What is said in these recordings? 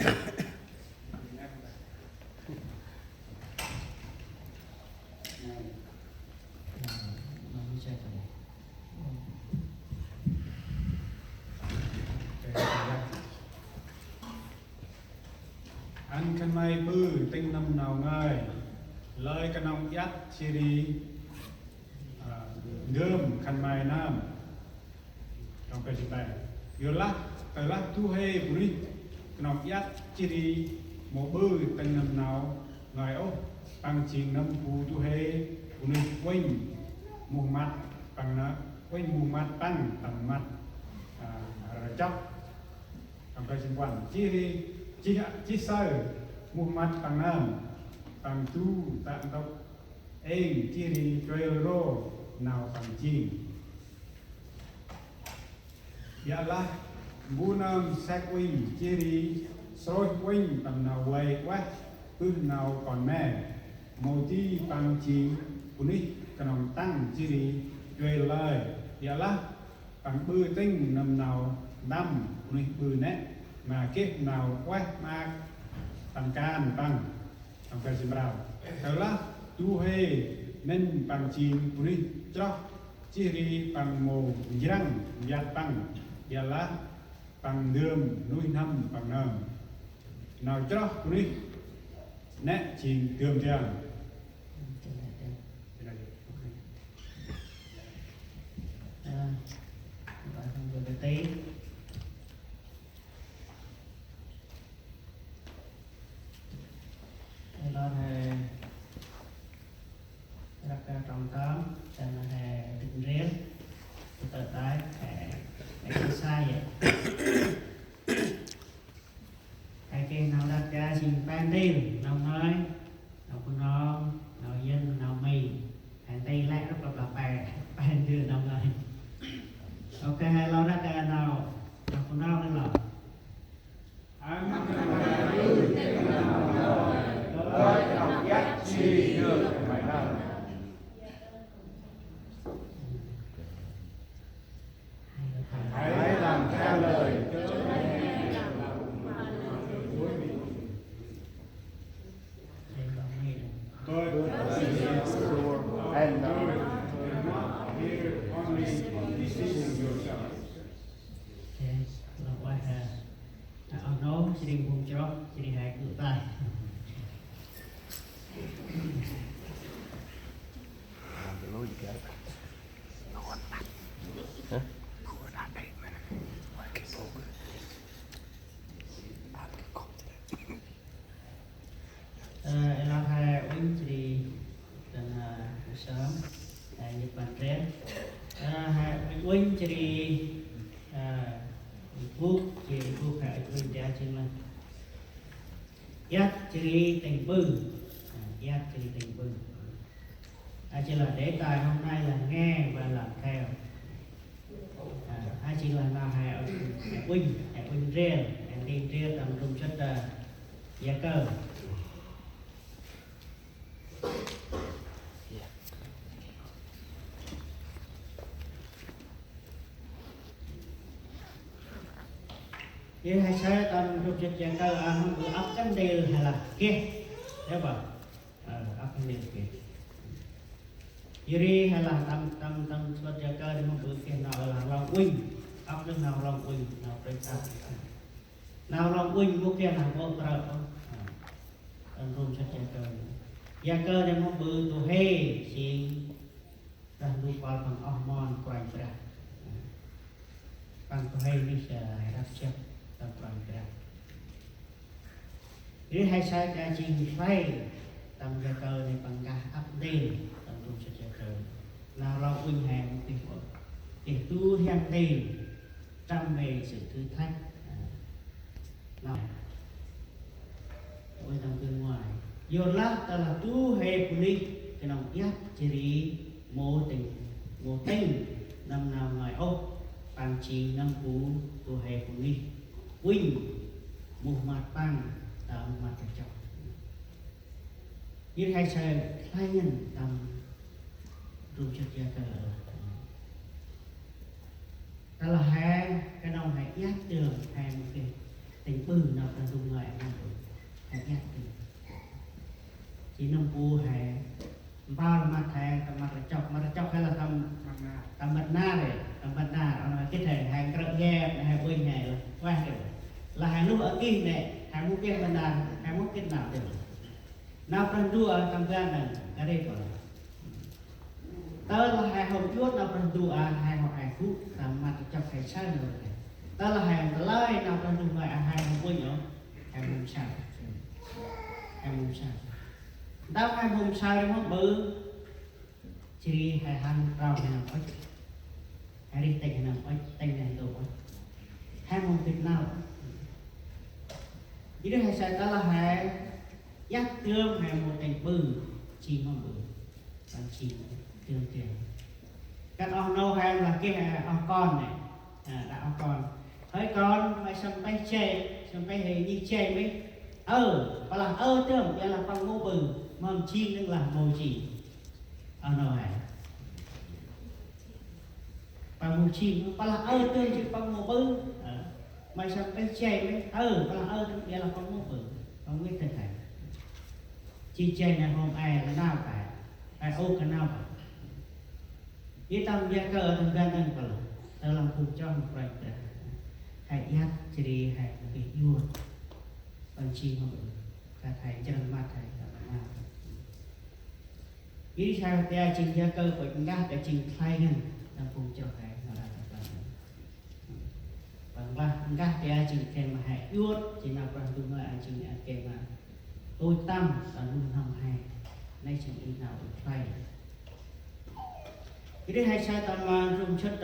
anh khăn mai bư tinh năm nào ngơi lời cái nông yết chi đi đơm khăn mai nam trong cái chuyện này giờ lát tới lát tu hay buri cái nông yết chi đi một bư tinh năm nào ngơi ốc bằng chín năm phù tu hay buri quanh mù mặt bằng nó quanh mù mặt bằng tầm mặt chóc trong cái chuyện quan chi đi chi sơ Muhammad bằng nam bằng tu tạm tộc anh chi đi chơi rô nào bằng chi dạ là bu nam sắc wing chi đi soi wing bằng nào quay quá cứ nào còn mẹ mô chi bằng chi uni cái nòng tăng chi đi chơi lời dạ là bằng bư tinh năm nào năm uni bư nét mà kết nào quá mà tăng can tăng tăng cái gì bảo thế là tu hay nên bằng chim buri cho chỉ đi bằng mồ răng giặt bằng giờ là bằng đường nuôi năm bằng nơm nào cho buri nè chim đường tiền tí lo là đặt trọng tóm cho là định riêng tự tái để sai vậy cái kia nào đặt ra xin ban tim nào nói nào con non nào dân nào mì hàng tây lại rất là bàn đưa nào nói ok hai lo đặt ra nào con non lên lọ lời học giác chi được phải làm hãy làm theo lời tôi and not here only deceiving yourself. Là quay ông nói chỉ đi buông chó chỉ đi hai cửa tay làm cái lối gì kìa ngon lắm hả vừa đã đây mà ngoài cái phố ăn cái cột em làm hai uống chỉ đi đến sớm Nhật Bản trend hai uống chỉ đi vuốt chỉ vuốt hai uống ra trên mình dắt chỉ đi tình bư dắt chỉ đi tình bư chỉ là đề tài hôm nay là nghe và làm theo chỉ là nào hai uống riêng đi riêng tầm trung chất giá cơ vậy hay sẽ tầm trung chất giá cơ không có ấp cánh đều hay là kia thế bảo ấp cánh đều kia Yuri hay là tâm xuất gia cơ thì không được kia nào là lòng uynh ấp được nào lòng uynh nào trên ta nào lòng uynh vô kia nào vô trợ không tâm rung xuất gia cơ thì không bự tu hê chỉ đang lưu quan bằng hormone quanh ra bằng tu hê đi sẽ đáp chấp tâm quanh ra Yuri hay sai cả trình phai tâm gia cơ thì bằng cả ấp đền tâm xuất gia cơ nào lòng uynh hàng tình Phật để tu hiện tiền trăm bề sự thử thách nào ôi thằng bên ngoài vô lát ta là tu hề phụ linh cái lòng yết chỉ đi mô tình năm nào ngoài ốc bằng chỉ năm phú tu hề phụ linh huynh một mặt bằng tạo một mặt trọng như hai sai hai nhân tầm rung chất gia cơ đó là hai cái nông hãy yết đường hai một cái tình bư nào ta dùng ngoài chỉ nông phu hay bao mặt hay mặt chọc hay là tầm mặt na này tầm mặt na nó cái thể hay cỡ ghe hay quên này là qua được là hai lúc ở kia này hai muốn cái bên đàn hai muốn cái nào được nào phần đua tầm gan này cái đây còn tớ là hai hồng chuột nào phần đua hai học hai phút tầm mặt chọc hay sai rồi tớ là hai lời nào phần đua hai hồng quên nhở hai hồng sao hai hồng sao tao hai hồng sao đúng không bự chỉ hai hàng rau này nào hai đi tay nào tay này đồ hai hồng thịt nào chỉ đó hai sai tớ là hai dắt trương hai một tay bự chỉ mà bự và chỉ trương tiền các ông nâu hai là cái ông con này là ông con thấy con mày xong tay chè xong tay hình như chè mấy và là trương vậy là con ngô bự mầm chim nên là mồi chỉ ông nâu hai và mồi chim và là trương chỉ con ngô bự mày xong tay chè mấy và là trương vậy là con ngô bự con biết thật này chi chè này hôm ai là nào cả ai ô cái nào cả ý tâm gia cơ thằng gan đang còn tao làm phục cho một vài để hãy nhát chỉ đi hãy bị vua bằng chi mà cả thầy chân mặt thầy là ý sao ta trình gia cơ của chúng ta để trình khai nhân làm phục cho thầy là bằng ba chúng ta ta trình kèm mà hãy vua chỉ nào bằng đúng là trình kèm mà tôi tâm là luôn hầm hay nay trình ý nào được khai cái thứ hai sai tâm rung chất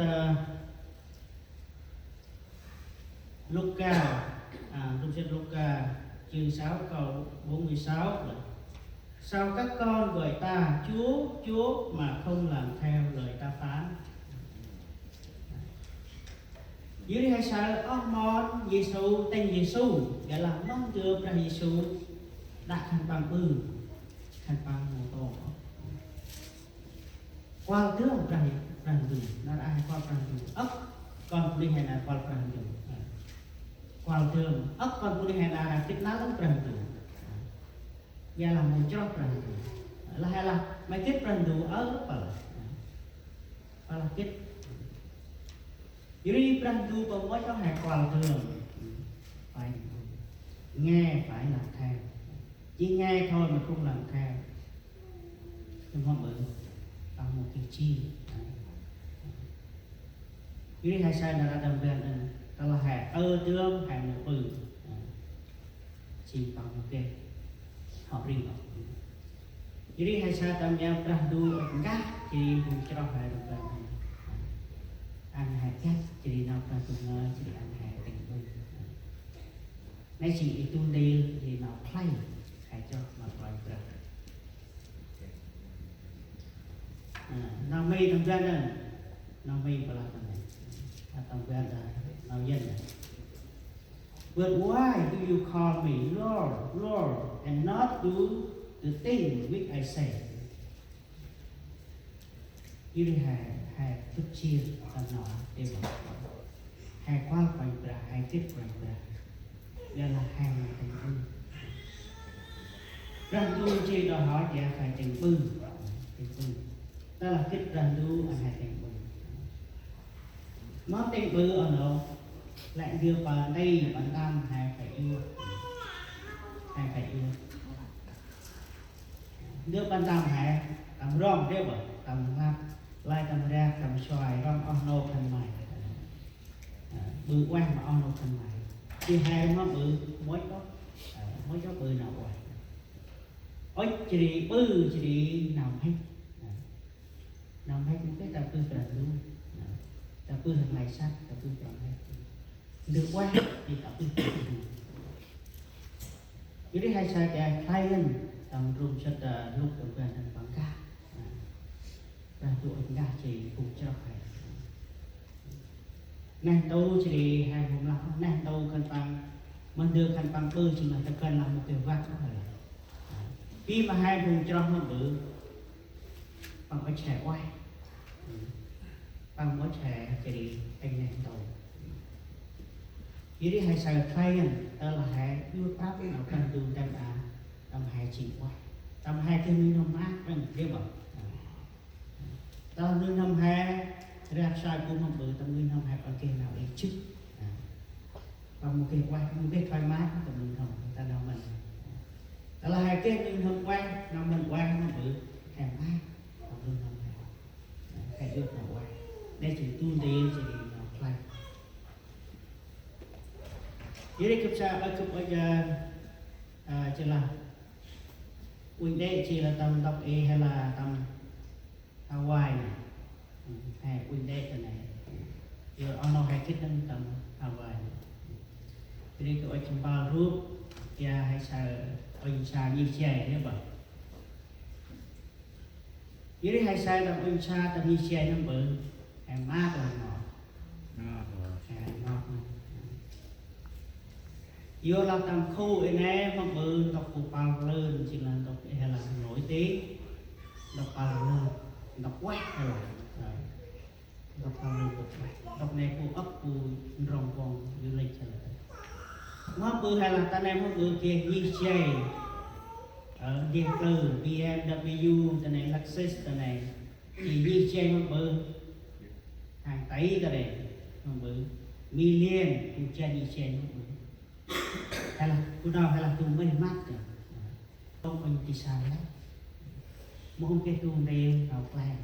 Luca rung chất Luca chương 6 câu 46 là sao các con gọi ta Chúa mà không làm theo lời ta phán. Dưới đây hai sai là món Giêsu tên Giêsu gọi là món được ra Giêsu đã thành bằng bư thành bằng mô tô qua trước rằng gì nó đã hay qua rằng gì con đi hay là qua rằng gì qua trường con đi hay là kết nối lắm rằng gì giờ là một chót rằng gì là hay là mấy kết rằng gì là kết dưới rằng gì còn mỗi cho hay qua trường phải nghe phải làm theo chỉ nghe thôi mà không làm theo đừng có bự bằng một cái chi dưới hai sai là ra đồng tiền đó là hạt tương hạt một bự chỉ bằng một cái họ riêng họ dưới hai sai tam gia ra đu gác chỉ cũng cho hạt đồng tiền ăn hạt gác chỉ nào ra cùng chỉ ăn hạt tình bự nay chỉ tu đi thì nào play hãy cho mà play ra nào mi thằng dân này nào mi và là thằng này thằng dân là nào dân này but why do you call me Lord and not do the thing which I say you đi hai thức chia thằng nọ để mà hai qua phải ra hai tiếp phải ra đây là hai thành bư răng đu chi đòi hỏi dạ phải thành bư đó là kết răng đu hai thành bư nó thành bư ở đâu lại đưa vào đây bản tam hai phải yêu đưa bản tam hai tầm rong đấy bởi tầm ngáp lại tầm ra tầm xoài rong on nô thành mày bự quan mà on nô thành mày thì hai nó bự mỗi có bự nào rồi ôi chỉ bự chỉ nằm hết cái tập tư là luôn tập tư thằng này sát tập tư thằng này được qua thì tập tư dưới đây hai sai cái khai lên tầm rung chất lúc ở gần thành bằng ca ra tụi ga chỉ cùng cho phải nàng tu chỉ hai hôm lắm nàng tu khăn bằng mình đưa khăn bằng bự chỉ là ta cần làm một kiểu vắt có thể khi mà hai vùng trong nó bự bằng cái trẻ quay bằng cái trẻ chỉ anh nàng tu dưới đây hai sai khai đó là hai đưa pháp nào cần tu đem à làm hai chỉ quay tầm hai cái mình nằm mát bên kia bảo tao nên nằm hai ra sai cũng không bự tao nên nằm hai con kia nào để chức và một cái quay một cái thoải mái của mình không ta nào mình đó là hai cái mình không quay nằm mình quay nó bự hàng mát còn mình nằm hai được nào quay đây chỉ tu đi chỉ nào quay jadi cấp bây giờ chỉ là Quỳnh đệ chỉ là tầm đọc E hay là tầm Hawaii này hay Quỳnh đệ cái này giờ ông nói hay kết nâng tầm Hawaii này jadi cái trong bao rút kia hay sao ông xa như xe thế bảo jadi hay sao tầm ông xa tầm như xe nó bự hay mát là ngọt hay ngọt vô là tầm khu ấy nè mà bự đọc cụ bao lớn chỉ là đọc hay là nổi tiếng đọc bao lớn đọc quét hay là đọc bao lớn đọc này cụ ấp cụ rồng con du lịch hay là nó bự hay là ta em nó bự kia DJ ở điện tử BMW cái này Lexus cái này thì DJ nó bự hàng tỷ cái này nó bự million cụ cha DJ nó bự hay là cô nào hay là tôi mới mát không mình thì sao đấy muốn cái tôi đây nào quen